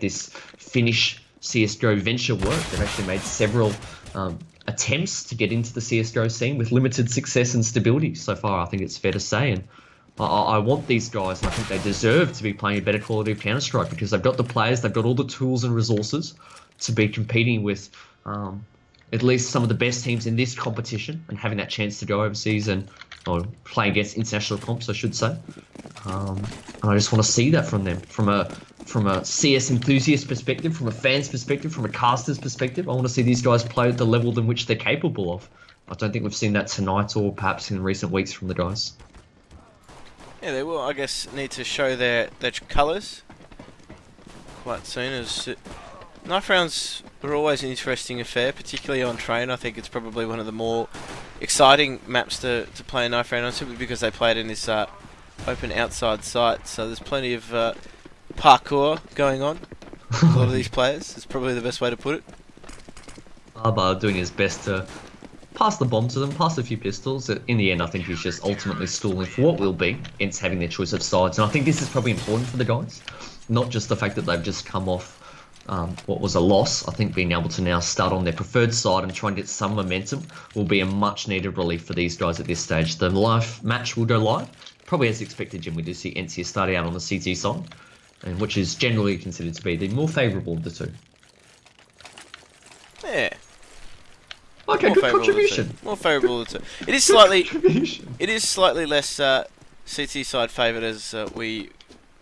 make this Finnish CSGO venture work. They've actually made several attempts to get into the CSGO scene with limited success and stability so far, I think it's fair to say. And I want these guys, and I think they deserve to be playing a better quality of Counter-Strike because they've got the players, they've got all the tools and resources to be competing with at least some of the best teams in this competition and having that chance to go overseas or play against international comps, I should say. And I just want to see that from them, from a CS enthusiast perspective, from a fan's perspective, from a caster's perspective. I want to see these guys play at the level in which they're capable of. I don't think we've seen that tonight or perhaps in recent weeks from the guys. Yeah, they will, I guess, need to show their colours quite soon. As knife rounds are always an interesting affair, particularly on train. I think it's probably one of the more exciting maps to play a knife round on, simply because they play it in this open outside site. So there's plenty of parkour going on. A lot of these players. It's probably the best way to put it. Barbar doing his best to pass the bomb to them, pass a few pistols. In the end, I think he's just ultimately stalling for what will be ENCE having their choice of sides. And I think this is probably important for the guys. Not just the fact that they've just come off what was a loss. I think being able to now start on their preferred side and try and get some momentum will be a much needed relief for these guys at this stage. The live match will go live. Probably as expected, Jim, we do see ENCE starting out on the CT side, and which is generally considered to be the more favourable of the two. Yeah. Okay, more good contribution. More favourable of the two. It is slightly. It is slightly less CT side favoured as we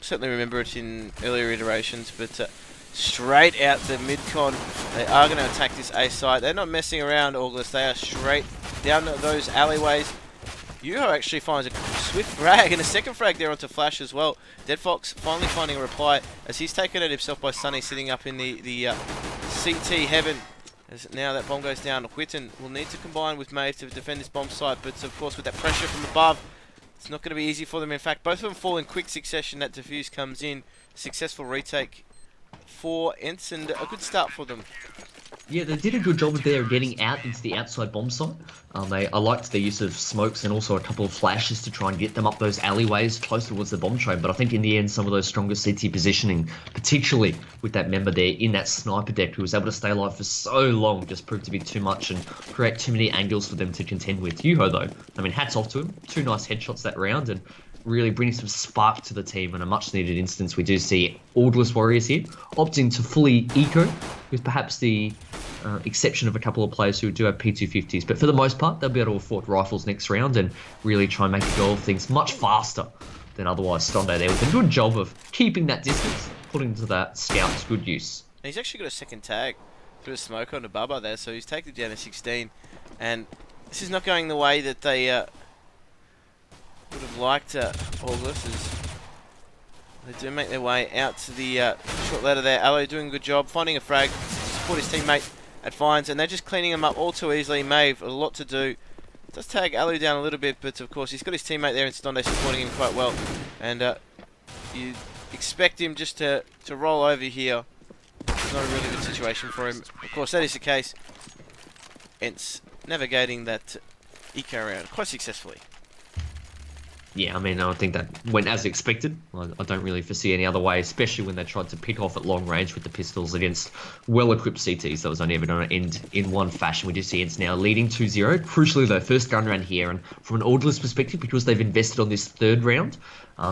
certainly remember it in earlier iterations, but straight out the mid-con. They are going to attack this A site. They're not messing around, Orgless. They are straight down those alleyways. Yuho actually finds a swift frag, and a second frag there onto Flash as well. Dead Fox finally finding a reply as he's taken it himself by Sunny, sitting up in the CT heaven. As now that bomb goes down, Whitten will need to combine with Maeve to defend this bomb site, but of course with that pressure from above, it's not going to be easy for them. In fact, both of them fall in quick succession. That defuse comes in. Successful retake for ENCE, and a good start for them. Yeah, they did a good job there of getting out into the outside bomb site. I liked their use of smokes and also a couple of flashes to try and get them up those alleyways close towards the bomb train. But I think in the end, some of those stronger CT positioning, particularly with that member there in that sniper deck who was able to stay alive for so long, just proved to be too much and create too many angles for them to contend with. Yuho, though, I mean, hats off to him. 2 nice headshots that round and really bringing some spark to the team in a much-needed instance. We do see Orgless Warriors here opting to fully eco, with perhaps the exception of a couple of players who do have P250s. But for the most part, they'll be able to afford rifles next round and really try and make a go of things much faster than otherwise. Stonde there with a good job of keeping that distance, putting to that scout to good use. And he's actually got a second tag through a smoke onto Bubba there, so he's taken down to 16. And this is not going the way that they would have liked Orgless, as they do make their way out to the short ladder there. Aloe doing a good job, finding a frag to support his teammate at Fines, and they're just cleaning him up all too easily. Maeve, a lot to do. Does tag Aloe down a little bit, but of course he's got his teammate there in Stonde supporting him quite well. And you expect him just to roll over here. It's not a really good situation for him. Of course, that is the case. ENCE navigating that eco round quite successfully. Yeah, I mean, I think that went as expected. I don't really foresee any other way, especially when they tried to pick off at long range with the pistols against well-equipped CTs. That was only ever going to end in one fashion. We do see ENCE now leading 2-0. Crucially, though, first gun round here, and from an Orgless perspective, because they've invested on this third round,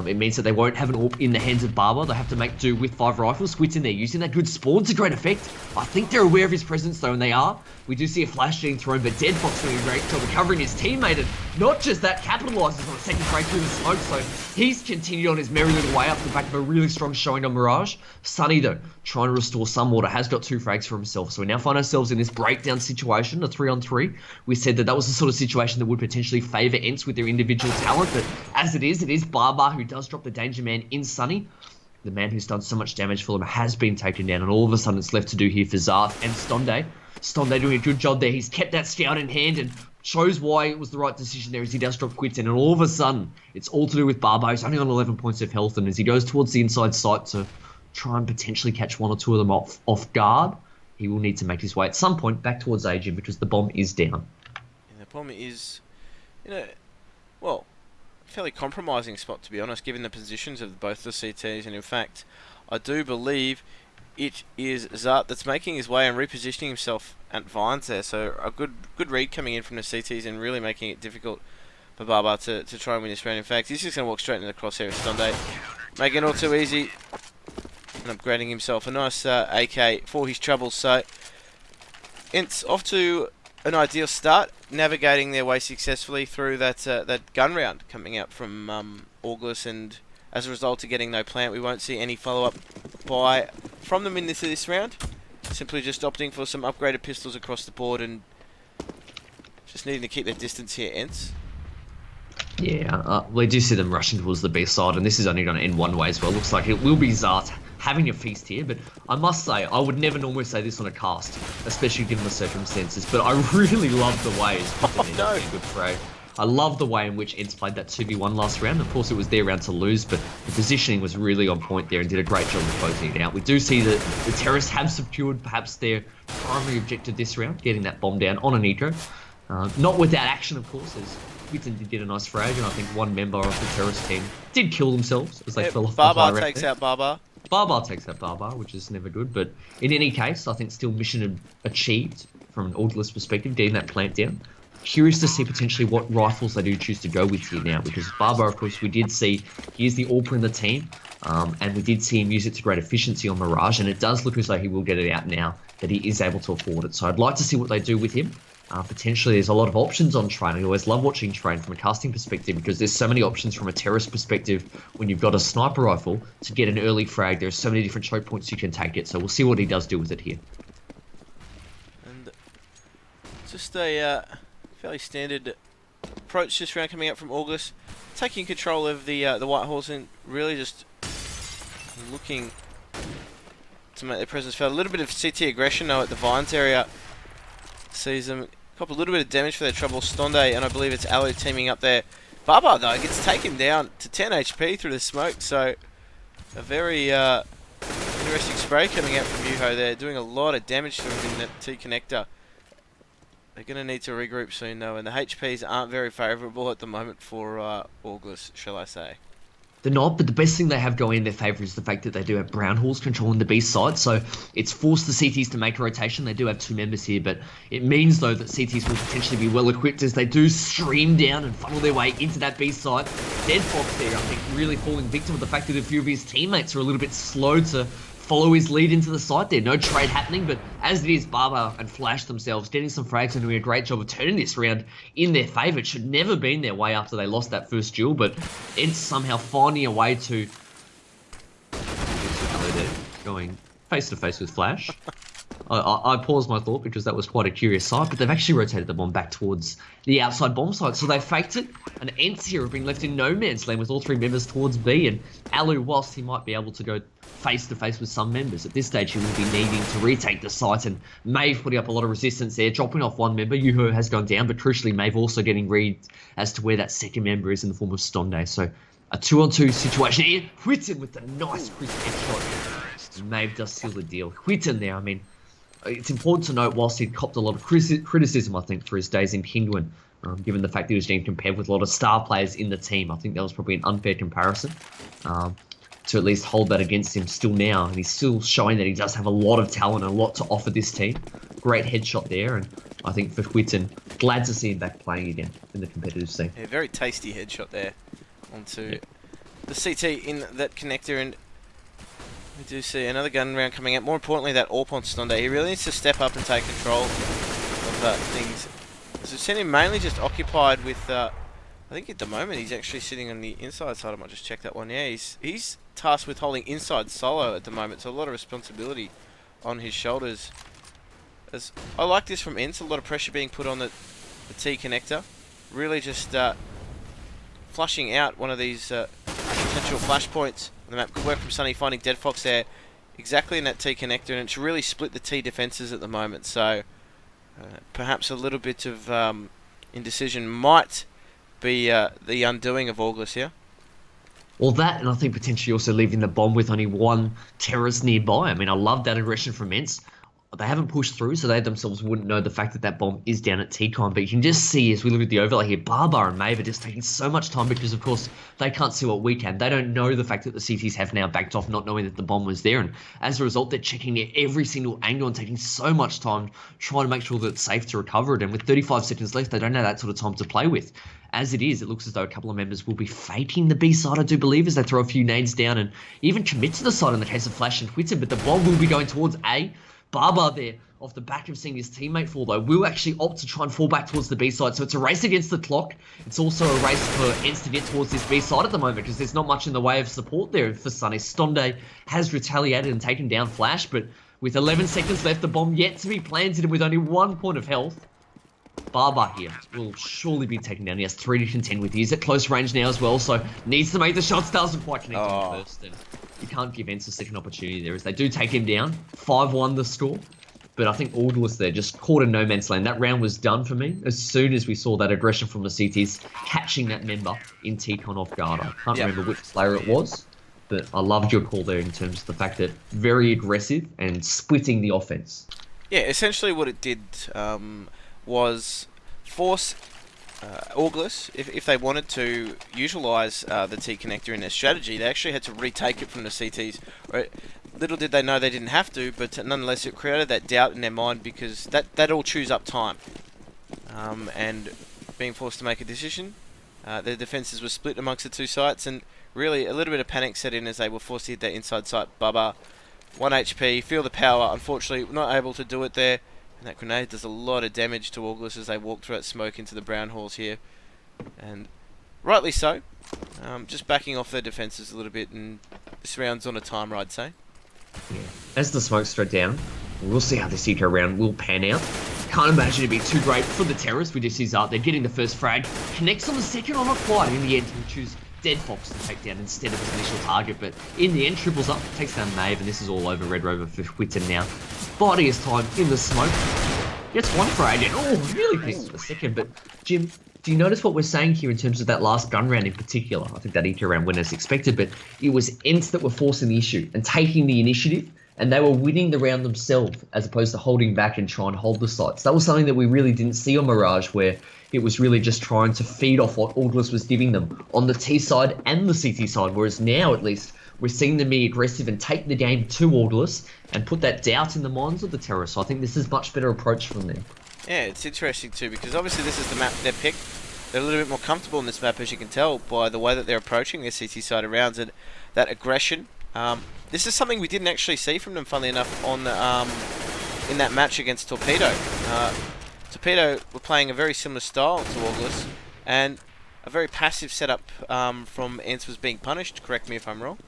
it means that they won't have an AWP in the hands of Barber. They have to make do with 5 rifles. Squid's in there using that good spawn to great effect. I think they're aware of his presence, though, and they are. We do see a flash getting thrown, but Dead Fox doing a great job of covering his teammate, and not just that, capitalises on a second break through the smoke, so he's continued on his merry little way up the back of a really strong showing on Mirage. Sunny, though, trying to restore some water, has got 2 frags for himself, so we now find ourselves in this breakdown situation, a 3-on-3. We said that was the sort of situation that would potentially favour ENCE with their individual talent, but as it is Barbar who does drop the danger man in Sunny. The man who's done so much damage for them has been taken down, and all of a sudden it's left to do here for Zarth and Stonde. Stonde doing a good job there. He's kept that scout in hand and shows why it was the right decision there as he does drop quits in, and all of a sudden it's all to do with Barbo. He's only on 11 points of health, and as he goes towards the inside site to try and potentially catch 1 or 2 of them off guard, he will need to make his way at some point back towards Agent because the bomb is down. And the bomb is, well, fairly compromising spot, to be honest, given the positions of both the CTs, and in fact I do believe it is Zart that's making his way and repositioning himself at Vines there. So a good read coming in from the CTs and really making it difficult for Baba to try and win this round. In fact, he's just going to walk straight into the crosshair of Stonday, making it all too easy and upgrading himself a nice AK for his troubles. So ENCE off to an ideal start, navigating their way successfully through that gun round coming out from Orgless, and as a result of getting no plant, we won't see any follow-up buy from them in this round. Simply just opting for some upgraded pistols across the board and just needing to keep their distance here, ENCE. Yeah, we do see them rushing towards the B side, and this is only going to end one way as well. Looks like it will be Zart having a feast here, but I must say, I would never normally say this on a cast, especially given the circumstances, but I really love the way it's put them in a good fray. I love the way in which ENCE played that 2v1 last round. Of course, it was their round to lose, but the positioning was really on point there and did a great job of closing it out. We do see that the terrorists have secured perhaps their primary objective this round, getting that bomb down on an eco. Not without action, of course, as Whitten did a nice frag, and I think one member of the terrorist team did kill themselves as they fell off the high Baba ramp takes there. out Baba. Baba takes out Baba, which is never good, but in any case, I think still mission achieved from an Orgless perspective, getting that plant down. Curious to see potentially what rifles they do choose to go with here now, because Baba, of course, we did see he is the AWPer in the team, and we did see him use it to great efficiency on Mirage, and it does look as though he will get it out now that he is able to afford it. So I'd like to see what they do with him. Potentially, there's a lot of options on Train. I always love watching Train from a casting perspective because there's so many options from a terrorist perspective when you've got a sniper rifle to get an early frag. There's so many different choke points you can take it, so we'll see what he does do with it here. And just a fairly standard approach this round coming out from Orgless, taking control of the White Horse and really just looking to make their presence felt. A little bit of CT aggression though at the Vines area. Sees them cop a little bit of damage for their trouble. Stonday and I believe it's Alu teaming up there. Baba though gets taken down to 10 HP through the smoke, so a very interesting spray coming out from Yuho there, doing a lot of damage to him in that T connector. They're going to need to regroup soon though, and the HPs aren't very favourable at the moment for Orgless, shall I say. They're not, but the best thing they have going in their favour is the fact that they do have Brown Halls controlling the B side, so it's forced the CTs to make a rotation. They do have two members here, but it means, though, that CTs will potentially be well equipped as they do stream down and funnel their way into that B side. Dead Fox there, I think, really falling victim of the fact that a few of his teammates are a little bit slow to follow his lead into the site there. No trade happening, but as it is, Baba and Flash themselves getting some frags and doing a great job of turning this round in their favour. It should never been their way after they lost that first duel, but ENCE somehow finding a way to going face to face with Flash. I paused my thought because that was quite a curious sight, but they've actually rotated the bomb back towards the outside bomb site, so they faked it, and ENCE here have been left in no man's land with all three members towards B, and Alu, whilst he might be able to go face to face with some members, at this stage he will be needing to retake the site, and Maeve putting up a lot of resistance there, dropping off one member. Yuho has gone down, but crucially Maeve also getting read as to where that second member is in the form of Stonday, so a 2-on-2 situation here. Whitten with the nice crisp headshot. Maeve does seal the deal. Whitten there, I mean, it's important to note, whilst he'd copped a lot of criticism, I think, for his days in Penguin, given the fact that he was being compared with a lot of star players in the team, I think that was probably an unfair comparison to at least hold that against him still now. And he's still showing that he does have a lot of talent and a lot to offer this team. Great headshot there, and I think for Whitten, glad to see him back playing again in the competitive scene. Yeah, very tasty headshot there onto the CT in that connector, and we do see another gun round coming out. More importantly, that AWP on Stonday. He really needs to step up and take control of things. So we've seen him mainly just occupied with, I think at the moment he's actually sitting on the inside side. I might just check that one. Yeah, he's tasked with holding inside solo at the moment, so a lot of responsibility on his shoulders. As I like this from ENCE, a lot of pressure being put on the T connector. Really just flushing out one of these potential flashpoints. The map. Good work from Sunny finding Dead Fox there exactly in that T connector, and it's really split the T defences at the moment, so perhaps a little bit of indecision might be the undoing of Orgless here. Well, that, and I think potentially also leaving the bomb with only one terrorist nearby. I mean, I love that aggression from ENCE. they haven't pushed through, so they themselves wouldn't know the fact that that bomb is down at T-Con. But you can just see, as we look at the overlay here, Barbar and Maeve are just taking so much time because, of course, they can't see what we can. They don't know the fact that the CTs have now backed off, not knowing that the bomb was there. And as a result, they're checking at every single angle and taking so much time trying to make sure that it's safe to recover it. And with 35 seconds left, they don't have that sort of time to play with. As it is, it looks as though a couple of members will be faking the B side, I do believe, as they throw a few nades down and even commit to the side in the case of Flash and Twitter. But the bomb will be going towards A. Barbar there, off the back of seeing his teammate fall, though, will actually opt to try and fall back towards the B side. So it's a race against the clock. It's also a race for ENCE to get towards this B side at the moment because there's not much in the way of support there for Sunny. Stonde has retaliated and taken down Flash, but with 11 seconds left, the bomb yet to be planted and with only 1 point of health, Barbar here will surely be taken down. He has 3 to contend with. He's at close range now as well, so needs to make the shots. Doesn't quite connect on first. And you can't give ENCE a second opportunity there as they do take him down. 5-1 the score. But I think Orgless there just caught a no man's land. That round was done for me as soon as we saw that aggression from the CTs catching that member in T-Con off guard. I can't remember which player it was, but I loved your call there in terms of the fact that very aggressive and splitting the offense. Yeah, essentially what it did was force Orgless, if they wanted to utilise the T connector in their strategy, they actually had to retake it from the CTs. Right? Little did they know they didn't have to, but nonetheless it created that doubt in their mind because that all chews up time. And being forced to make a decision, their defences were split amongst the two sites, and really a little bit of panic set in as they were forced to hit that inside site. Bubba, 1 HP, feel the power, unfortunately not able to do it there. And that grenade does a lot of damage to Orgless as they walk through that smoke into the brown halls here. And rightly so. Just backing off their defences a little bit, and this round's on a timer, I'd say. Yeah. As the smoke's straight down, we'll see how this eco round will pan out. Can't imagine it'd be too great for the terrorists. We just see Zart. They're getting the first frag. Connects on the second, or not quite. In the end, he'll choose Dead Fox to take down instead of his initial target. But in the end, triples up, takes down Maeve, and this is all over Red Rover for Whitten now. Biding his time in the smoke. Gets 1 frag in. Oh, really pissed for the second. But Jim, do you notice what we're saying here in terms of that last gun round in particular? I think that eco round went as expected, but it was ENCE that were forcing the issue and taking the initiative, and they were winning the round themselves as opposed to holding back and trying to hold the sites. That was something that we really didn't see on Mirage, where it was really just trying to feed off what Orgless was giving them on the T side and the CT side, whereas now at least we're seeing them be aggressive and take the game to Orgless and put that doubt in the minds of the terrorists. So I think this is a much better approach from them. Yeah, it's interesting too because obviously this is the map they picked. They're a little bit more comfortable in this map, as you can tell by the way that they're approaching their CT side of rounds and that aggression. This is something we didn't actually see from them, funnily enough, on in that match against Torpedo. Torpedo were playing a very similar style to Orgless, and a very passive setup from ENCE was being punished. Correct me if I'm wrong.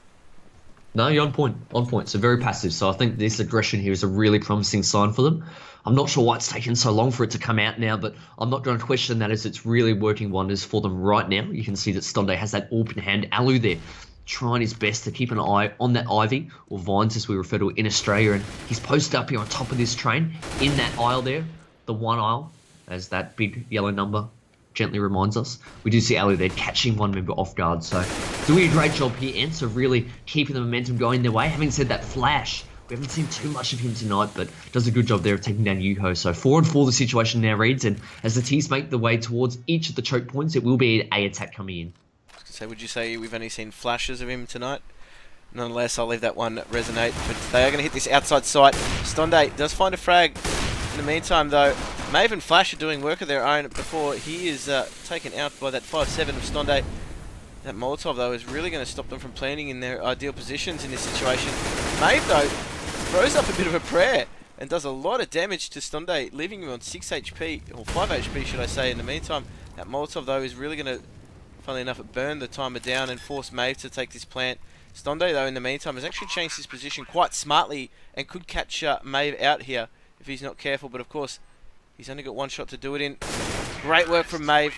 No, you're on point. On point. So very passive. So I think this aggression here is a really promising sign for them. I'm not sure why it's taken so long for it to come out now, but I'm not going to question that as it's really working wonders for them right now. You can see that Stonde has that AWP in hand. Alu there trying his best to keep an eye on that Ivy, or Vines as we refer to it in Australia, and he's posted up here on top of this train in that aisle there, the one aisle, as that big yellow number gently reminds us. We do see Ali there catching one member off guard, so doing a great job here, ENCE of really keeping the momentum going their way. Having said that, Flash, we haven't seen too much of him tonight, but does a good job there of taking down Yuho. So 4-4 the situation now reads, and as the T's make the way towards each of the choke points, it will be an A attack coming in. So would you say we've only seen flashes of him tonight? Nonetheless, I'll leave that one resonate, but they are going to hit this outside site. Stonde does find a frag. In the meantime, though, Maeve and Flash are doing work of their own before he is taken out by that 5-7 of Stonde. That Molotov, though, is really going to stop them from planting in their ideal positions in this situation. Maeve, though, throws up a bit of a prayer and does a lot of damage to Stonde, leaving him on 6 HP, or 5 HP, should I say, in the meantime. That Molotov, though, is really going to, funnily enough, burn the timer down and force Maeve to take this plant. Stonde, though, in the meantime, has actually changed his position quite smartly and could catch Maeve out here if he's not careful, but of course, he's only got one shot to do it in. Great work from Maeve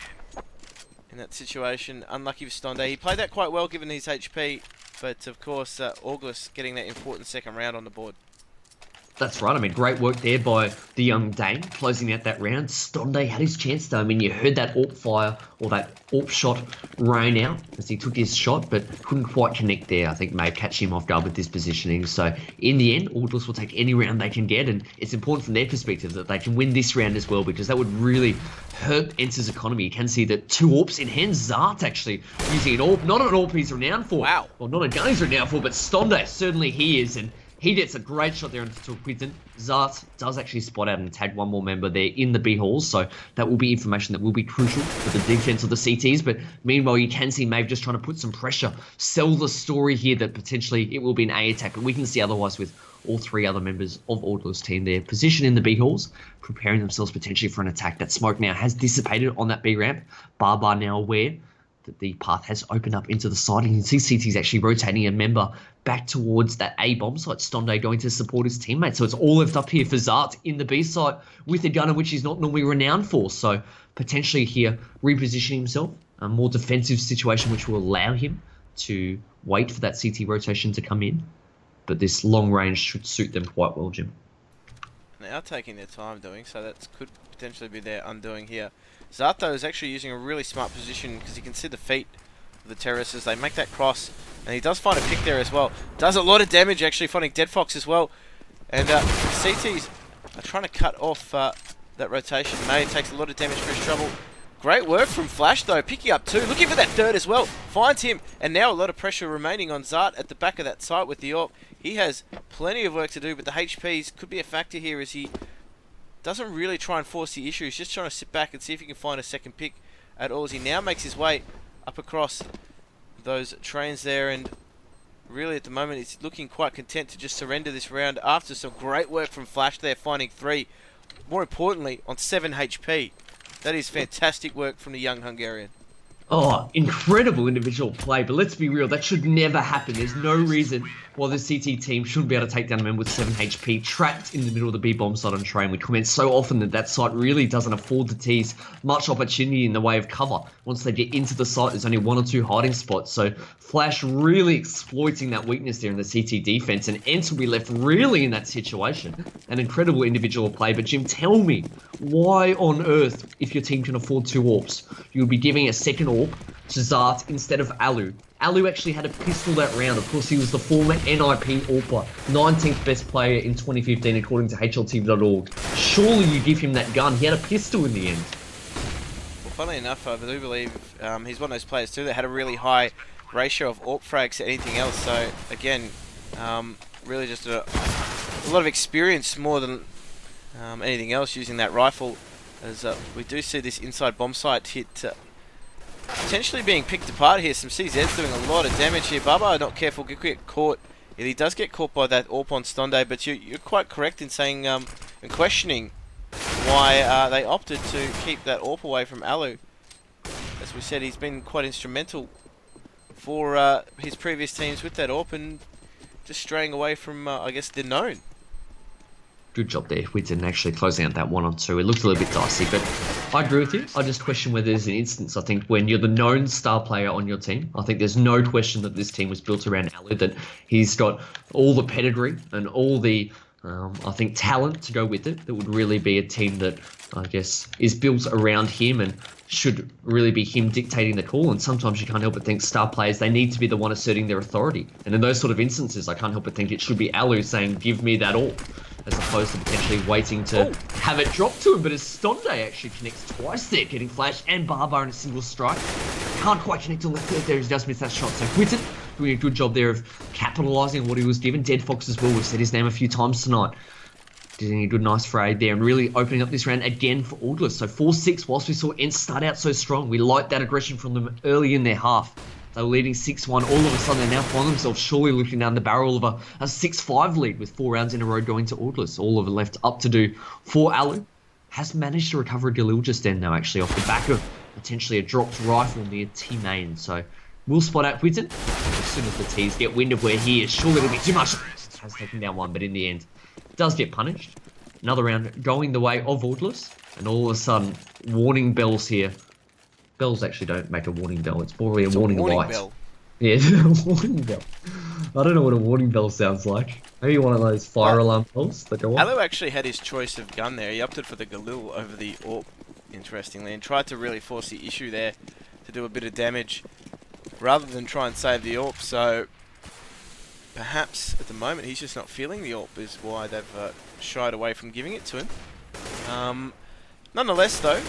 in that situation. Unlucky for Stonde. He played that quite well given his HP, but of course, Orgless getting that important second round on the board. That's right. I mean, great work there by the young Dane, closing out that round. Stonde had his chance, though. I mean, you heard that AWP fire, or that AWP shot rain out as he took his shot, but couldn't quite connect there. I think Maeve catch him off guard with this positioning. So, in the end, Orgless will take any round they can get, and it's important from their perspective that they can win this round as well, because that would really hurt ENCE's economy. You can see that 2 AWPs in hand. Zart actually using an AWP. Not an AWP he's renowned for. Wow. Well, not a gun he's renowned for, but Stonde certainly he is, and he gets a great shot there into Quinton. Zart does actually spot out and tag one more member there in the B halls, so that will be information that will be crucial for the defense of the CTs. But meanwhile, you can see Maeve just trying to put some pressure, sell the story here that potentially it will be an A attack, but we can see otherwise with all 3 other members of Orgless team there positioned in the B halls, preparing themselves potentially for an attack. That smoke now has dissipated on that B ramp. Barbar now aware that the path has opened up into the side, and you can see CT's actually rotating a member back towards that A bomb site. Stonde going to support his teammates. So it's all left up here for Zart in the B site with a gunner which he's not normally renowned for. So potentially here repositioning himself, a more defensive situation which will allow him to wait for that CT rotation to come in. But this long range should suit them quite well, Jim. They are taking their time doing, so that could potentially be their undoing here. Zato is actually using a really smart position because you can see the feet of the terrorists. They make that cross, and he does find a pick there as well. Does a lot of damage actually, finding Dead Fox as well. And CTs are trying to cut off that rotation. May takes a lot of damage for his trouble. Great work from Flash though, picking up 2, looking for that third as well. Finds him, and now a lot of pressure remaining on Zart at the back of that site with the AWP. He has plenty of work to do, but the HPs could be a factor here as he doesn't really try and force the issue. He's just trying to sit back and see if he can find a second pick at all as he now makes his way up across those trains there, and really at the moment he's looking quite content to just surrender this round after some great work from Flash there, finding 3. More importantly, on 7 HP. That is fantastic work from the young Hungarian. Oh, incredible individual play, but let's be real, that should never happen. There's no reason why the CT team shouldn't be able to take down a man with 7 HP trapped in the middle of the B bomb site on train. We comment so often that that site really doesn't afford the Ts much opportunity in the way of cover. Once they get into the site, there's only 1 or 2 hiding spots. So Flash really exploiting that weakness there in the CT defense, and ENCE will be left really in that situation. An incredible individual play, but Jim, tell me, why on earth, if your team can afford 2 AWPs, you would be giving a second AWP to Zart instead of Alu? Alu actually had a pistol that round. Of course, he was the former NIP AWPer, 19th best player in 2015 according to HLTV.org. Surely you give him that gun. He had a pistol in the end. Well, funnily enough, I do believe he's one of those players too that had a really high ratio of AWP frags to anything else. So again, really just a lot of experience more than anything else using that rifle. As we do see this inside bomb site hit potentially being picked apart here. Some CZ's doing a lot of damage here. Baba not careful, could get caught. Yeah, he does get caught by that AWP on Stonde, but you're quite correct in saying and questioning why they opted to keep that AWP away from Alu. As we said, he's been quite instrumental for his previous teams with that AWP and just straying away from, I guess, the known. Good job there. We didn't actually closing out that 1-on-2. It looked a little bit dicey, but I agree with you. I just question whether there's an instance, I think, when you're the known star player on your team. I think there's no question that this team was built around Alu, that he's got all the pedigree and all the, I think, talent to go with it. That would really be a team that, I guess, is built around him and should really be him dictating the call. And sometimes you can't help but think star players, they need to be the one asserting their authority. And in those sort of instances, I can't help but think it should be Alu saying, give me that all, as opposed to potentially waiting to have it drop to him. But as Stonde actually connects twice there, getting Flash and Barbar in a single strike. Can't quite connect on the third there, he does miss that shot. So Quinton doing a good job there of capitalising on what he was given. Dead Fox as well, we've said his name a few times tonight. Doing a good nice fray there and really opening up this round again for Orgless. So 4-6, whilst we saw ENCE start out so strong, we liked that aggression from them early in their half. They were leading 6-1. All of a sudden, they now find themselves surely looking down the barrel of a 6-5 lead with 4 rounds in a row going to Orgless. All of it left up to do for Alu. Has managed to recover a Galil just then, though, actually, off the back of potentially a dropped rifle near T main. So we'll spot out Quinton. As soon as the T's get wind of where he is, surely it'll be too much. Has taken down one, but in the end, does get punished. Another round going the way of Orgless. And all of a sudden, warning bells here. Bells actually don't make a warning bell. It's more a warning light. Bell. Yeah, a warning bell. I don't know what a warning bell sounds like. Maybe one of those fire alarm bells that go off. Alu actually had his choice of gun there. He opted for the Galil over the AWP, interestingly, and tried to really force the issue there to do a bit of damage rather than try and save the AWP. So perhaps at the moment he's just not feeling the AWP is why they've shied away from giving it to him. Nonetheless, though,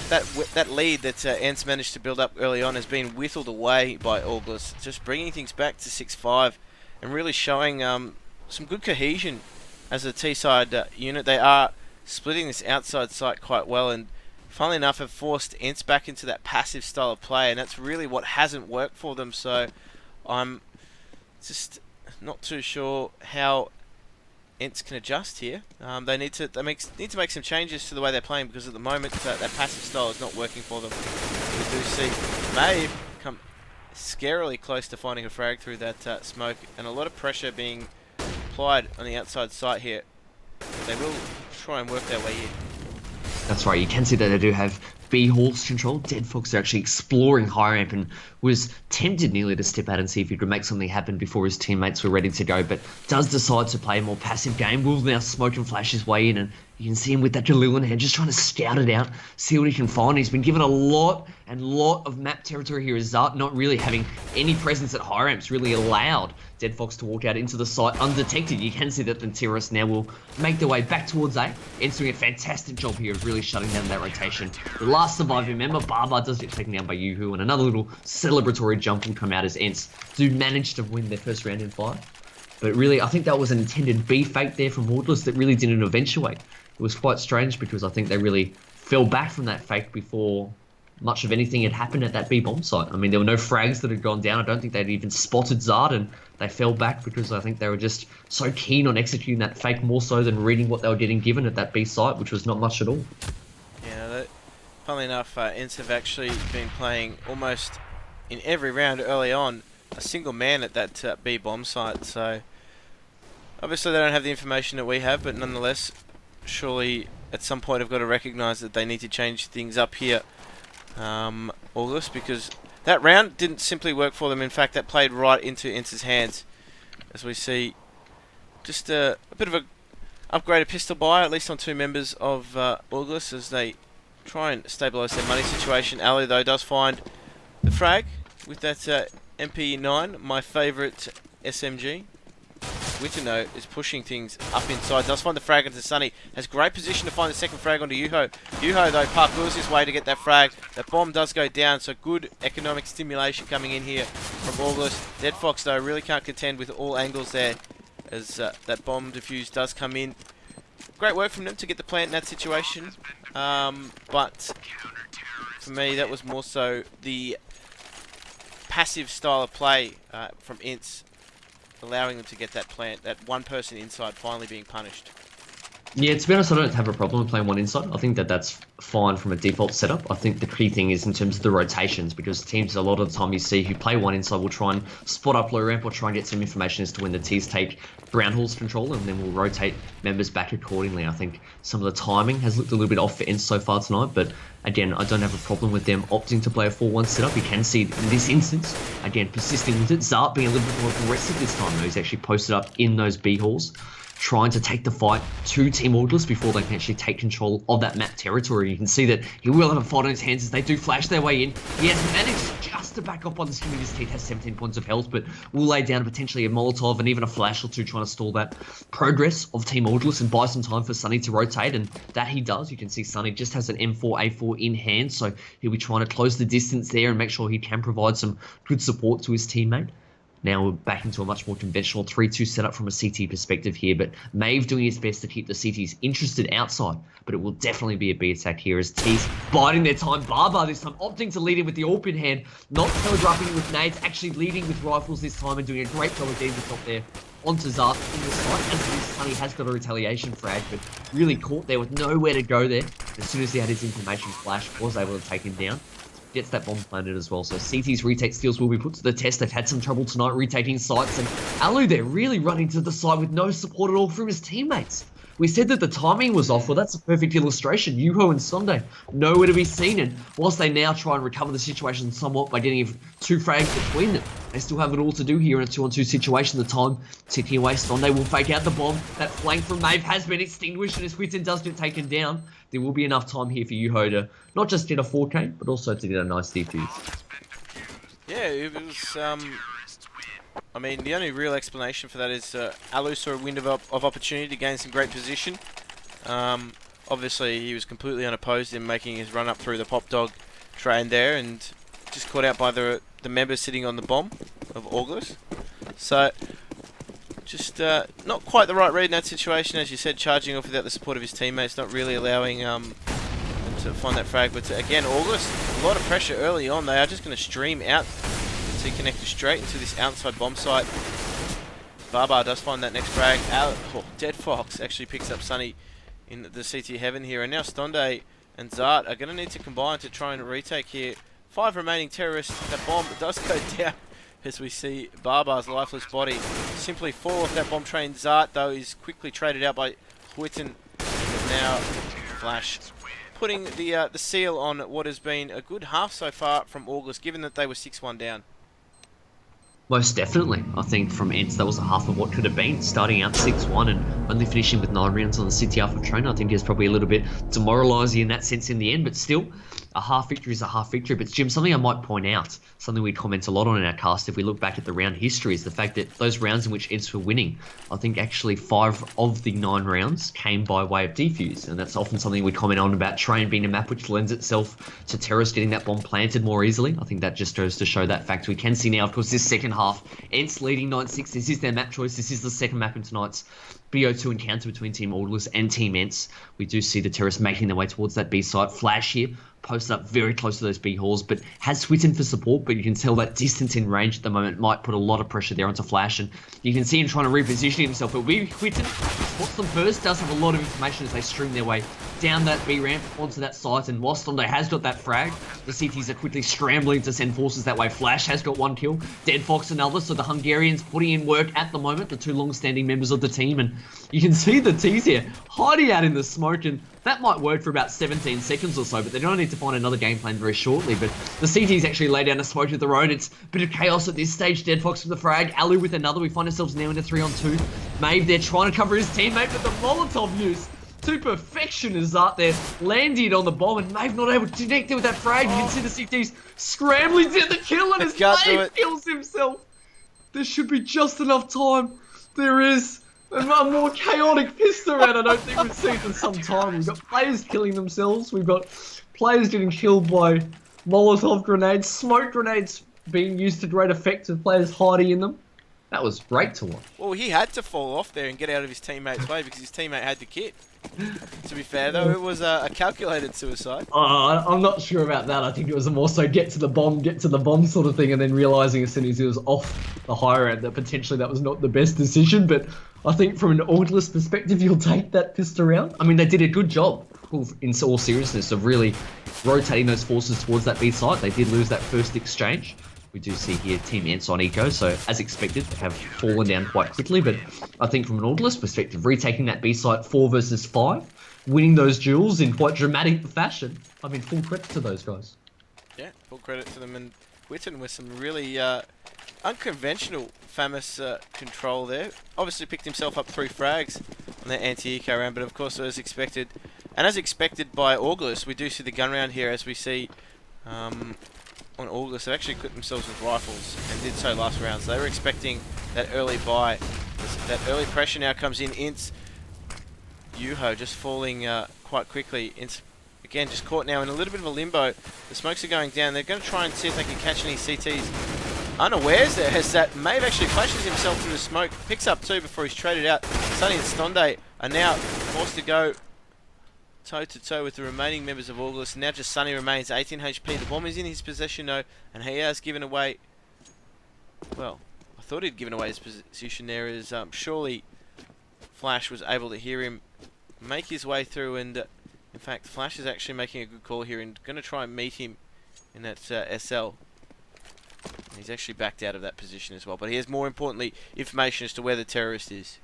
that lead that ENCE managed to build up early on has been whittled away by Orgless, just bringing things back to 6-5 and really showing some good cohesion as a T-side unit. They are splitting this outside site quite well, and funnily enough have forced ENCE back into that passive style of play, and that's really what hasn't worked for them. So I'm just not too sure how ENCE can adjust here. They need to make some changes to the way they're playing, because at the moment that passive style is not working for them. We do see Maeve come scarily close to finding a frag through that smoke, and a lot of pressure being applied on the outside site here. They will try and work their way in. That's right, you can see that they do have B Hall's control. Dead Fox are actually exploring high ramp and was tempted nearly to step out and see if he could make something happen before his teammates were ready to go, but does decide to play a more passive game. Will now smoke and flash his way in, and you can see him with that Jalil in hand, just trying to scout it out, see what he can find. He's been given a lot of map territory here as Zart not really having any presence at high ramps really allowed Dead Fox to walk out into the site undetected. You can see that the terrorists now will make their way back towards A. ENCE doing a fantastic job here of really shutting down that rotation. The last surviving member, Barbar, does get taken down by Yuhu, and another little celebratory jump will come out as ENCE do manage to win their first round in 5. But really, I think that was an intended B fake there from Orgless that really didn't eventuate. It was quite strange because I think they really fell back from that fake before much of anything had happened at that B bomb site. I mean, there were no frags that had gone down. I don't think they'd even spotted Zard, and they fell back because I think they were just so keen on executing that fake more so than reading what they were getting given at that B site, which was not much at all. Yeah, funnily enough, ENCE have actually been playing almost in every round early on a single man at that B bomb site. So obviously they don't have the information that we have, but nonetheless, surely at some point I've got to recognise that they need to change things up here, August, because that round didn't simply work for them. In fact, that played right into ENCE's hands, as we see just a bit of a upgraded pistol buy, at least on 2 members of Orgless, as they try and stabilise their money situation. Alu, though, does find the frag with that MP9, my favourite SMG. Witano is pushing things up inside, does find the frag into Sunny, has great position to find the second frag onto Yuho. Yuho, though, parkours his way to get that frag. That bomb does go down, so good economic stimulation coming in here from Orgless. Dead Fox, though, really can't contend with all angles there, as that bomb defuse does come in. Great work from them to get the plant in that situation, but for me that was more so the passive style of play from ENCE, allowing them to get that plant, that one person inside finally being punished. Yeah, to be honest, I don't have a problem with playing one inside. I think that that's fine from a default setup. I think the key thing is in terms of the rotations, because teams a lot of the time you see who play one inside will try and spot up low ramp or try and get some information as to when the T's take Brown Hall's control, and then we'll rotate members back accordingly. I think some of the timing has looked a little bit off for ENCE so far tonight, but again, I don't have a problem with them opting to play a 4-1 setup. You can see in this instance, again, persisting with it. Zart being a little bit more aggressive this time, though. He's actually posted up in those B halls, trying to take the fight to Team Orgless before they can actually take control of that map territory. You can see that he will have a fight on his hands as they do flash their way in. He has managed just to back up on the skin of his teeth, has 17 points of health, but will lay down potentially a Molotov and even a flash or two trying to stall that progress of Team Orgless and buy some time for Sunny to rotate, and that he does. You can see Sunny just has an M4A4 in hand, so he'll be trying to close the distance there and make sure he can provide some good support to his teammate. Now we're back into a much more conventional 3-2 setup from a CT perspective here, but Maeve doing his best to keep the CTs interested outside, but it will definitely be a B attack here as T's biding their time. Barbar this time opting to lead in with the AWP in hand, not telegraphing with nades, actually leading with rifles this time and doing a great job of getting the top there onto Zart in the site. As this, Sunny has got a retaliation frag, but really caught there with nowhere to go there. As soon as he had his information flash, was able to take him down. Gets that bomb planted as well. So CT's retake skills will be put to the test. They've had some trouble tonight retaking sites, and Alu there really running to the side with no support at all from his teammates. We said that the timing was off. Well, that's a perfect illustration. Yuho and Sunday nowhere to be seen, and whilst they now try and recover the situation somewhat by getting 2 frags between them, they still have it all to do here in a 2-on-2 situation. The time ticking away. Sunday will fake out the bomb. That flank from Maeve has been extinguished, and as Whitten does get taken down, there will be enough time here for Yuho to not just get a 4K, but also to get a nice defuse. Yeah, it was, I mean, the only real explanation for that is Alu saw a window of opportunity to gain some great position. Obviously, he was completely unopposed in making his run up through the pop dog train there, and just caught out by the member sitting on the bomb of Orgless. So, just not quite the right read in that situation, as you said, charging off without the support of his teammates, not really allowing them to find that frag. But again, Orgless, a lot of pressure early on. They are just going to stream out. So he connected straight into this outside bomb site. Barbar does find that next frag. Dead Fox actually picks up Sunny in the CT heaven here. And now Stonde and Zart are going to need to combine to try and retake here. 5 remaining terrorists. That bomb does go down as we see Barbar's lifeless body simply fall off that bomb train. Zart, though, is quickly traded out by Whitten. Now Flash putting the seal on what has been a good half so far from Orgless, given that they were 6-1 down. Most definitely. I think from ENCE, that was a half of what could have been, starting out 6-1 and only finishing with 9 rounds on the City Alpha trainer. I think it's probably a little bit demoralising in that sense in the end, but still, a half victory is a half victory. But Jim, something I might point out, something we comment a lot on in our cast if we look back at the round history, is the fact that those rounds in which ENCE were winning, I think actually 5 of the 9 rounds came by way of defuse, and that's often something we comment on about Train being a map which lends itself to terrorists getting that bomb planted more easily. I think that just goes to show that fact. We can see now, of course, this second half, ENCE leading 9-6. This is their map choice. This is the second map in tonight's BO2 encounter between Team Orgless and Team ENCE. We do see the terrorists making their way towards that B site. Flash here, posted up very close to those B halls, but has Whitten for support, but you can tell that distance in range at the moment might put a lot of pressure there onto Flash, and you can see him trying to reposition himself. But Whitten spots them first, does have a lot of information as they stream their way down that B ramp onto that site, and whilst Stonde has got that frag, the CTs are quickly scrambling to send forces that way. Flash has got 1 kill, Dead Fox another, so the Hungarians putting in work at the moment, the 2 long-standing members of the team, and you can see the T's here hiding out in the smoke, and that might work for about 17 seconds or so, but they're going to need to find another game plan very shortly. But the CTs actually lay down a smoke of their own. It's a bit of chaos at this stage. Dead Fox with the frag, Alu with another. We find ourselves now in a 3-on-2. Maeve there trying to cover his teammate, but the Molotov use to perfection is Zart there, landing on the bomb, and Maeve not able to connect it with that frag. You can see the CTs scrambling to get the kill, and as Maeve kills himself, there should be just enough time. There is a more chaotic pistol round I don't think we've seen in some time. We've got players killing themselves. We've got players getting killed by Molotov grenades, smoke grenades being used to great effect with players hiding in them. That was great to watch. Well, he had to fall off there and get out of his teammate's way because his teammate had the kit. To be fair, though, it was a calculated suicide. I'm not sure about that. I think it was a more so get to the bomb sort of thing, and then realising as soon as he was off the higher end that potentially that was not the best decision. But I think from an Orgless perspective, you'll take that pistol round. I mean, they did a good job, in all seriousness, of really rotating those forces towards that B site. They did lose that first exchange. We do see here Team ENCE on eco, so as expected, they have fallen down quite quickly, but I think from an Orgless perspective, retaking that B site 4 versus 5, winning those duels in quite dramatic fashion, I mean, full credit to those guys. Yeah, full credit to them, and Whitten with some really unconventional famous control there. Obviously picked himself up 3 frags on that anti-eco round, but of course as expected, and as expected by Orgless, we do see the gun round here as we see on Orgless. They've actually equipped themselves with rifles and did so last round, so they were expecting that early buy. That early pressure now comes in. ENCE, Yuho just falling quite quickly. ENCE again just caught now in a little bit of a limbo. The smokes are going down. They're going to try and see if they can catch any CTs. Unawares there as that Maeve actually flashes himself through the smoke, picks up 2 before he's traded out. Sunny and Stonde are now forced to go toe-to-toe with the remaining members of Orgless. Now just Sunny remains 18 HP. The bomb is in his possession though, and he has given away... Well, I thought he'd given away his position there as surely Flash was able to hear him make his way through, and in fact Flash is actually making a good call here and going to try and meet him in that SL. He's actually backed out of that position as well, but he has more importantly information as to where the terrorist is.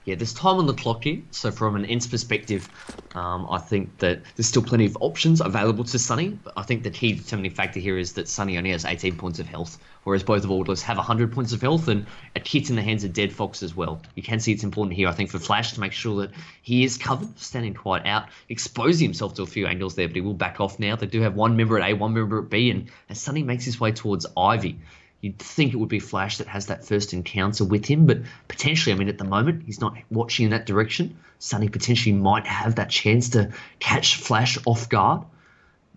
Yeah, there's time on the clock here. So from an ENCE perspective, I think that there's still plenty of options available to Sunny. But I think the key determining factor here is that Sunny only has 18 points of health, whereas both of Orgless have 100 points of health and a hit in the hands of Dead Fox as well. You can see it's important here, I think, for Flash to make sure that he is covered, standing quite out, exposing himself to a few angles there, but he will back off now. They do have one member at A, one member at B, and as Sunny makes his way towards Ivy, you'd think it would be Flash that has that first encounter with him, but potentially, I mean, at the moment, he's not watching in that direction. Sunny potentially might have that chance to catch Flash off guard,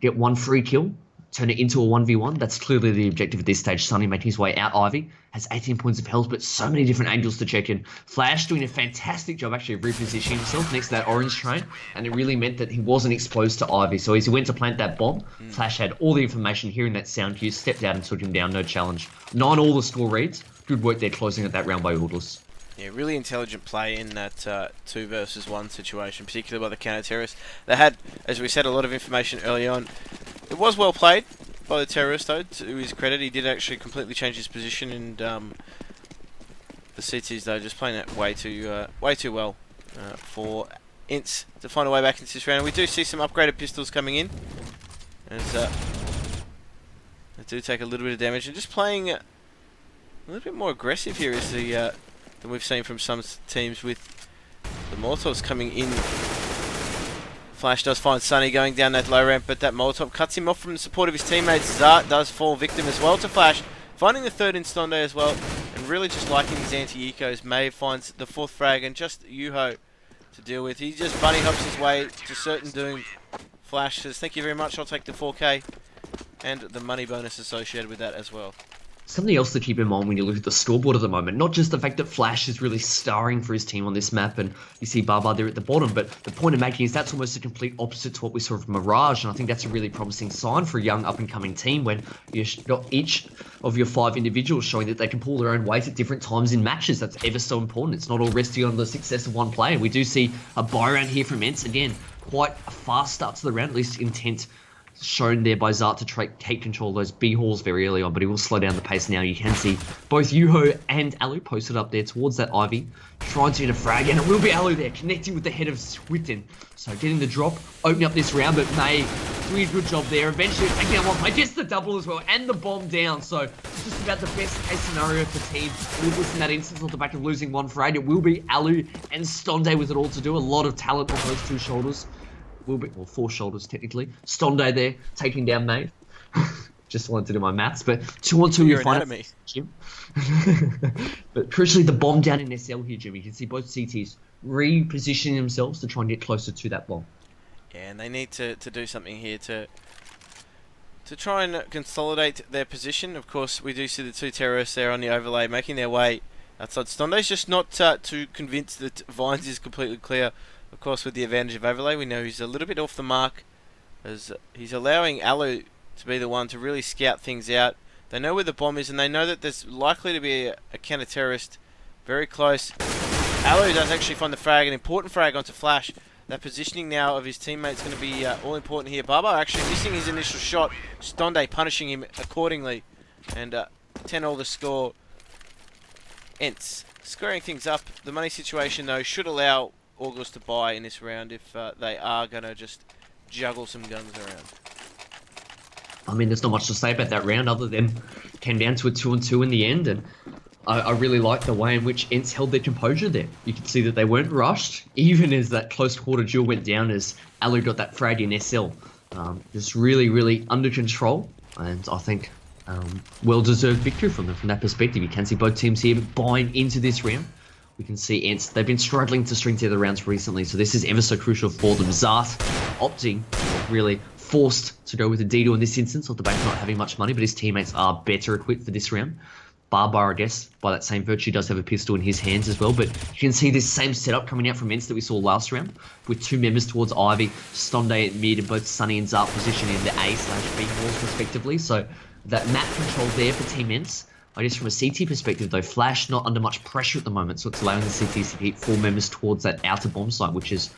get one free kill, turn it into a 1v1. That's clearly the objective at this stage. Sunny making his way out. Ivy has 18 points of health, but so many different angles to check in. Flash doing a fantastic job actually of repositioning himself next to that orange train, and it really meant that he wasn't exposed to Ivy. So as he went to plant that bomb, Flash had all the information, hearing that sound cue, stepped out and took him down, no challenge. 9 all the score reads. Good work there closing at that round by Orgless. Yeah, really intelligent play in that 2 versus 1 situation, particularly by the counter-terrorists. They had, as we said, a lot of information early on. It was well played by the terrorist, though, to his credit. He did actually completely change his position, and the CTs, though, just playing that way too well for ENCE to find a way back into this round. And we do see some upgraded pistols coming in, as they do take a little bit of damage. And just playing a little bit more aggressive here is the than we've seen from some teams, with the Molotovs coming in. Flash does find Sunny going down that low ramp, but that Molotov cuts him off from the support of his teammates. Zart does fall victim as well to Flash, finding the 3rd in Stonde as well, and really just liking his anti-ecos. Maeve finds the 4th frag, and just Yuho to deal with. He just bunny hops his way to certain doom. Flash says, thank you very much, I'll take the 4K, and the money bonus associated with that as well. Something else to keep in mind when you look at the scoreboard at the moment, not just the fact that Flash is really starring for his team on this map, and you see Barbar there at the bottom, but the point of making is that's almost a complete opposite to what we saw from Mirage, and I think that's a really promising sign for a young up-and-coming team when you've got each of your 5 individuals showing that they can pull their own weight at different times in matches. That's ever so important. It's not all resting on the success of one player. We do see a buy round here from ENCE. Again, quite a fast start to the round, at least intent shown there by Zart to take control of those B halls very early on, but he will slow down the pace now. You can see both Yuho and Alu posted up there towards that Ivy, trying to get a frag, and it will be Alu there, connecting with the head of Swifton. So getting the drop, opening up this round, but May doing a good job there. Eventually taking out one play, gets the double as well, and the bomb down. So just about the best case scenario for team. Orgless in that instance off the back of losing 1 for 8. It will be Alu and Stonde with it all to do. A lot of talent on those 2 shoulders. Will be, well, 4 shoulders technically. Stonde there, taking down Maeve. Just wanted to do my maths, but 2-on-2 you find it, Jim. But crucially, the bomb down in SL here, Jim. You can see both CTs repositioning themselves to try and get closer to that bomb. Yeah, and they need to do something here to try and consolidate their position. Of course, we do see the 2 terrorists there on the overlay making their way outside. Stonde's just not too convinced that Vines is completely clear. Of course, with the advantage of overlay, we know he's a little bit off the mark, as he's allowing Alu to be the one to really scout things out. They know where the bomb is, and they know that there's likely to be a counter-terrorist very close. Alu does actually find the frag, an important frag onto Flash. That positioning now of his teammates is going to be all important here. Barbar actually missing his initial shot. Stonde punishing him accordingly, and 10 all the score. ENCE squaring things up. The money situation, though, should allow Orgless to buy in this round if they are going to just juggle some guns around. I mean, there's not much to say about that round other than it came down to a 2-on-2 in the end, and I really like the way in which ENCE held their composure there. You can see that they weren't rushed, even as that close quarter duel went down as Alu got that frag in SL. Just really, really under control, and I think well-deserved victory from them from that perspective. You can see both teams here buying into this round. We can see ENCE, they've been struggling to string together rounds recently, so this is ever so crucial for them. Zart opting, really forced to go with a D2 in this instance, off the back of not having much money, but his teammates are better equipped for this round. Barbar, I guess, by that same virtue, does have a pistol in his hands as well, but you can see this same setup coming out from ENCE that we saw last round, with 2 members towards Ivy, Stonde at mid, and both Sunny and Zart positioning in the A/B walls respectively, so that map control there for Team ENCE. I guess from a CT perspective though, Flash not under much pressure at the moment, so it's allowing the CTs to keep 4 members towards that outer bomb site, which is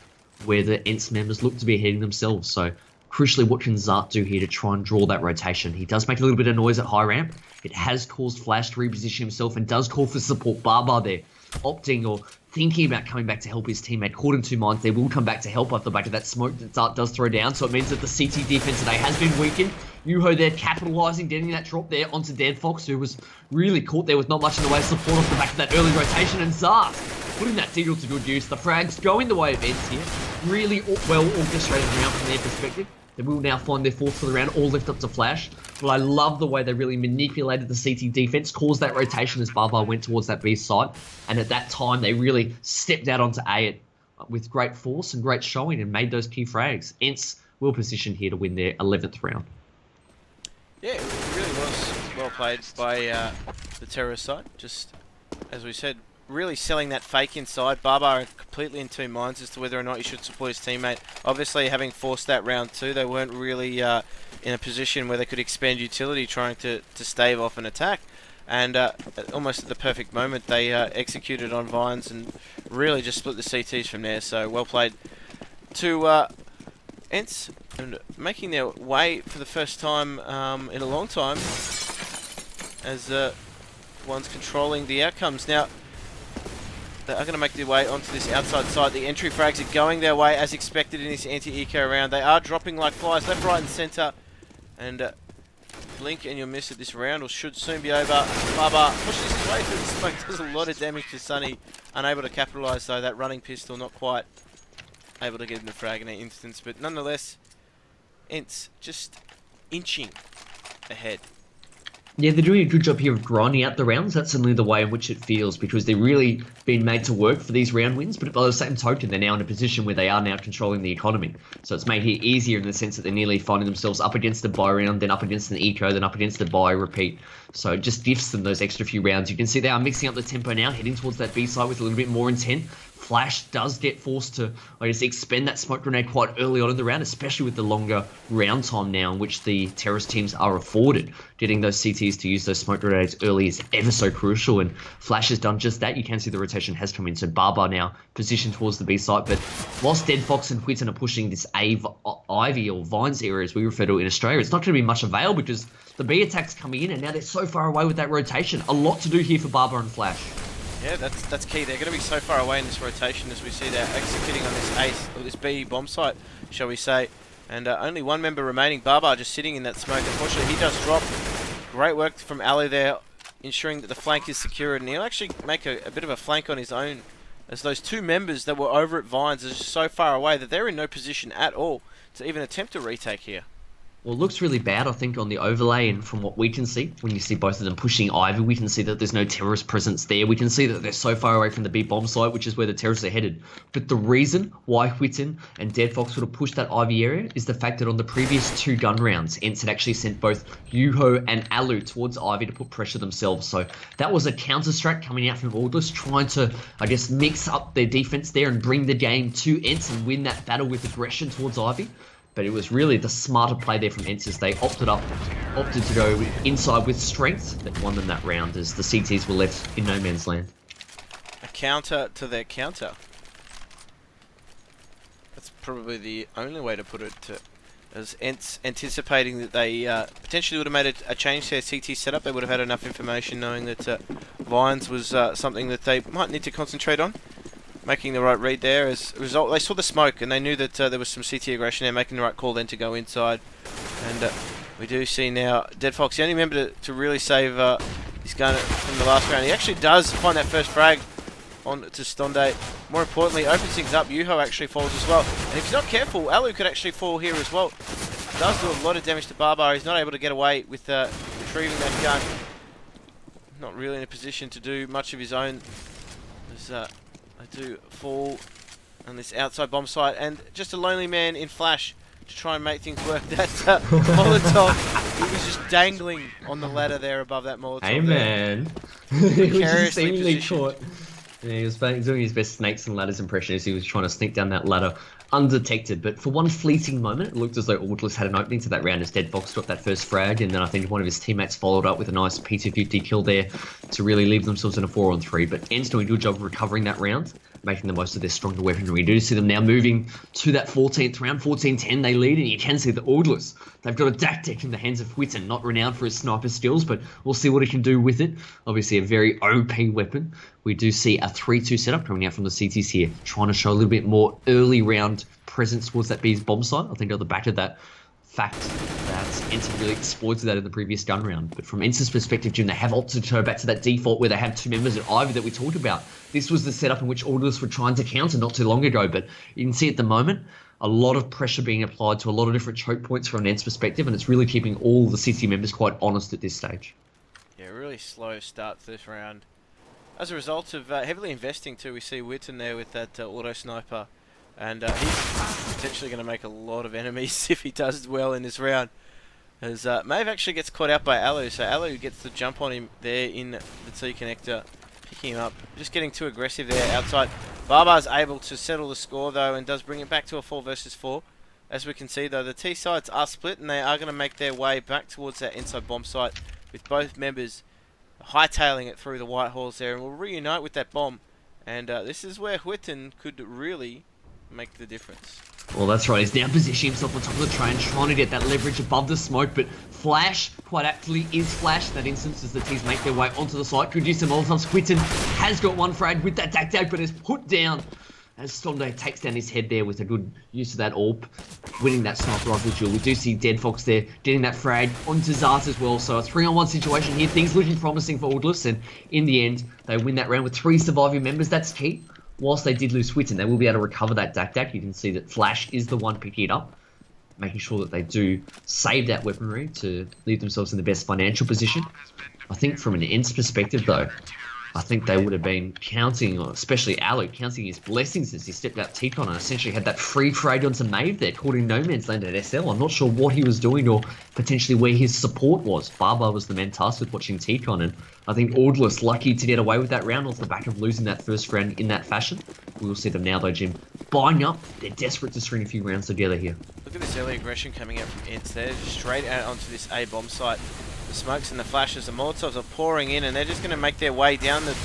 where the ENCE members look to be heading themselves. So crucially, what can Zart do here to try and draw that rotation? He does make a little bit of noise at high ramp. It has caused Flash to reposition himself and does call for support. Barbar there, opting or thinking about coming back to help his teammate. Caught in two minds. They will come back to help off the back of that smoke that Dart does throw down. So it means that the CT defense today has been weakened. Yuho there capitalizing, getting that drop there onto Dead Fox, who was really caught there with not much in the way of support off the back of that early rotation. And Zart putting that deal to good use. The frags go in the way of ENCE here. Really well orchestrated round from their perspective. They will now find their fourth for the round, all lift up to Flash. But I love the way they really manipulated the CT defense, caused that rotation as Barbar went towards that B side. And at that time, they really stepped out onto A with great force and great showing and made those key frags. ENCE well positioned here to win their 11th round. Yeah, it really was well played by the terrorist side. Just, as we said, really selling that fake inside. Barbar completely in two minds as to whether or not he should support his teammate. Obviously, having forced that round two, they weren't really in a position where they could expand utility trying to stave off an attack. And almost at the perfect moment, they executed on Vines and really just split the CTs from there. So well played to ENCE, and making their way for the first time in a long time as one's controlling the outcomes. Now, they are going to make their way onto this outside side. The entry frags are going their way as expected in this anti-eco round. They are dropping like flies left, right and centre. And blink and you'll miss it this round, or should soon be over. Barbar pushes his way through the smoke, does a lot of damage to Sunny. Unable to capitalise though, that running pistol not quite able to get in the frag in that instance. But nonetheless, ENCE just inching ahead. Yeah, they're doing a good job here of grinding out the rounds. That's certainly the way in which it feels, because they've really been made to work for these round wins, but by the same token, they're now in a position where they are now controlling the economy. So it's made here easier in the sense that they're nearly finding themselves up against a buy round, then up against an eco, then up against a buy repeat. So it just gives them those extra few rounds. You can see they are mixing up the tempo now, heading towards that B side with a little bit more intent. Flash does get forced to, I guess, expend that smoke grenade quite early on in the round, especially with the longer round time now in which the terrorist teams are afforded. Getting those CTs to use those smoke grenades early is ever so crucial, and Flash has done just that. You can see the rotation has come in, so Barbar now positioned towards the B site, but whilst Dead Fox and Whitten are pushing this Ivy or Vines area, as we refer to it in Australia, it's not going to be much avail because the B attack's coming in, and now they're so far away with that rotation. A lot to do here for Barbar and Flash. Yeah, that's key. They're going to be so far away in this rotation as we see they're executing on this ace, or this B bomb site, shall we say. And only one member remaining, Barbar, just sitting in that smoke. Unfortunately, he does drop. Great work from Ali there, ensuring that the flank is secured. And he'll actually make a bit of a flank on his own, as those two members that were over at Vines are just so far away that they're in no position at all to even attempt a retake here. Well, it looks really bad, I think, on the overlay, and from what we can see, when you see both of them pushing Ivy, we can see that there's no terrorist presence there. We can see that they're so far away from the B bomb site, which is where the terrorists are headed. But the reason why Whitten and Dead Fox would have pushed that Ivy area is the fact that on the previous two gun rounds, ENCE had actually sent both Yuho and Alu towards Ivy to put pressure themselves. So that was a counter strat coming out from Orgless, trying to, I guess, mix up their defense there and bring the game to ENCE and win that battle with aggression towards Ivy. But it was really the smarter play there from ENCE as they opted to go inside with strength that won them that round, as the CTs were left in no man's land. A counter to their counter. That's probably the only way to put it. As ENCE anticipating that they potentially would have made a change to their CT setup, they would have had enough information knowing that Vines was something that they might need to concentrate on. Making the right read there. As a result, they saw the smoke and they knew that there was some CT aggression there, making the right call then to go inside. And we do see now Dead Fox, the only member to really save his gun from the last round. He actually does find that first frag on to Stonde. More importantly, opens things up. Yuho actually falls as well. And if he's not careful, Alu could actually fall here as well. Does do a lot of damage to Barbar. He's not able to get away with retrieving that gun. Not really in a position to do much of his own. They do fall on this outside bomb site, and just a lonely man in Flash to try and make things work. That Molotov, he was just dangling on the ladder there above that Molotov. Hey man, he was just seemingly caught. Yeah, he was doing his best snakes and ladders impression as he was trying to sneak down that ladder undetected. But for one fleeting moment, it looked as though Orgless had an opening to that round as Dead Fox got that first frag, and then I think one of his teammates followed up with a nice P250 kill there to really leave themselves in a 4-on-3. But ENCE doing a good job of recovering that round. making the most of their stronger weaponry. We do see them now moving to that 14th round, 14-10 they lead, and you can see the Orgless. They've got a DAC deck in the hands of Whitten, not renowned for his sniper skills, but we'll see what he can do with it. Obviously a very OP weapon. We do see a 3-2 setup coming out from the CTs here, trying to show a little bit more early round presence towards that B's bomb site. I think on the back of that fact that ENCE really exploited that in the previous gun round. But from ENCE's perspective, Jim, they have opted to go back to that default where they have two members at Ivy that we talked about. This was the setup in which Orgless were trying to counter not too long ago, but you can see at the moment a lot of pressure being applied to a lot of different choke points from an ENCE perspective, and it's really keeping all the CT members quite honest at this stage. Yeah, really slow start to this round. As a result of heavily investing too, we see Whitten there with that auto sniper. And he's potentially going to make a lot of enemies if he does well in this round. As Maeve actually gets caught out by Alu, so Alu gets the jump on him there in the T connector, picking him up. Just getting too aggressive there outside. Barbar's able to settle the score though, and does bring it back to a 4 versus 4. As we can see though, the T sides are split, and they are going to make their way back towards that inside bomb site, with both members hightailing it through the white halls there, and will reunite with that bomb. And this is where Whitten could really make the difference. Well, that's right. He's now positioning himself on top of the train, trying to get that leverage above the smoke, but Flash, quite aptly, is Flash in that instance as the teams make their way onto the site. Could use some Molotovs. Whitten has got one frag with that DAC deck, but is put down as Stonde takes down his head there with a good use of that AWP, winning that sniper rifle duel. We do see Dead Fox there, getting that frag onto Zart as well. So a 3-on-1 situation here. Things looking promising for Orgless, and in the end, they win that round with 3 surviving members. That's key. Whilst they did lose Whitten, they will be able to recover that DAC deck. You can see that Flash is the one picking it up, making sure that they do save that weaponry to leave themselves in the best financial position. I think from an ENCE perspective, though, I think they would have been counting, or especially Alu, counting his blessings as he stepped out T-Con and essentially had that free trade onto Maeve there, caught in no man's land at SL. I'm not sure what he was doing or potentially where his support was. Barbar was the man tasked with watching T-Con, and I think Orgless lucky to get away with that round off the back of losing that first round in that fashion. We will see them now, though, Jim, buying up. They're desperate to string a few rounds together here. Look at this early aggression coming out from ENCE there, just straight out onto this A bomb site. The smokes and the flashes, the Molotovs are pouring in, and they're just going to make their way down the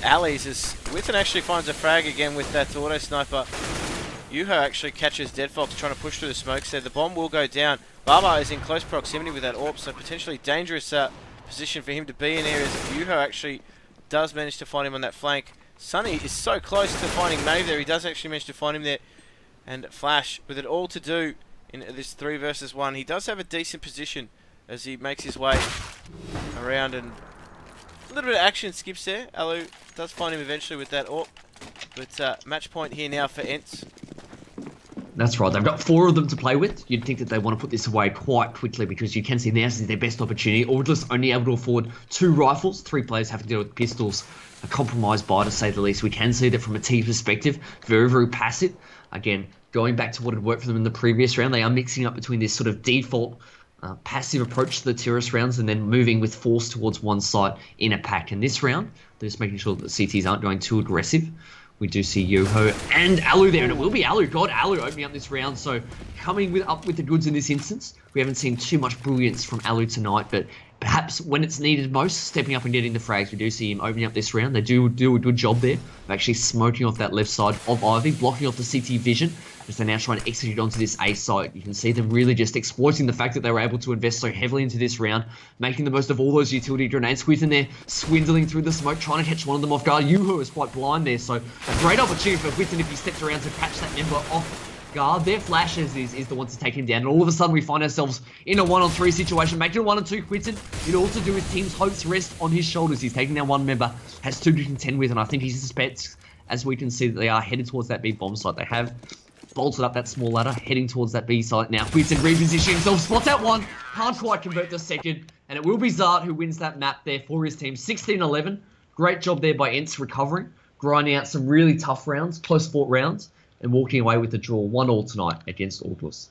alleys as Whitten actually finds a frag again with that auto sniper. Yuho actually catches Dead Fox trying to push through the smokes there. The bomb will go down. Barbar is in close proximity with that AWP, so potentially dangerous position for him to be in areas. Yuho actually does manage to find him on that flank. Sunny is so close to finding Maeve there. He does actually manage to find him there. And Flash, with it all to do in this 3 versus 1, he does have a decent position as he makes his way around, and a little bit of action skips there. Alu does find him eventually with that AWP, but match point here now for ENCE. That's right. They've got 4 of them to play with. You'd think that they want to put this away quite quickly because you can see now this is their best opportunity. Orgless only able to afford 2 rifles. 3 players have to deal with pistols. A compromised buy, to say the least. We can see that from a team perspective, very, very passive. Again, going back to what had worked for them in the previous round, they are mixing up between this sort of default passive approach to the terrorist rounds and then moving with force towards one site in a pack. In this round, they're just making sure that the CTs aren't going too aggressive. We do see Yoho and Alu there, and it will be Alu. God, Alu opening up this round, so coming up with the goods in this instance. We haven't seen too much brilliance from Alu tonight, but perhaps when it's needed most, stepping up and getting the frags. We do see him opening up this round. They do a good job there of actually smoking off that left side of Ivy, blocking off the CT vision, as they're now trying to execute onto this A site. You can see them really just exploiting the fact that they were able to invest so heavily into this round, making the most of all those utility grenades. Whitten there, swindling through the smoke, trying to catch one of them off guard. Yuho is quite blind there, so a great opportunity for Whitten if he stepped around to catch that member off guard. Their flashes is the one to take him down, and all of a sudden we find ourselves in a 1-on-3 situation, making it 1-on-2. Whitten, it all to do with team's hopes rest on his shoulders. He's taking down one member, has 2 to contend with, and I think he suspects, as we can see, that they are headed towards that B bomb site. They have bolted up that small ladder, heading towards that B site now. Whitten repositioning himself, spots out one, can't quite convert the second, and it will be Zart who wins that map there for his team. 16-11, great job there by ENCE recovering, grinding out some really tough rounds, close fought rounds, and walking away with the draw 1-1 tonight against Orgless.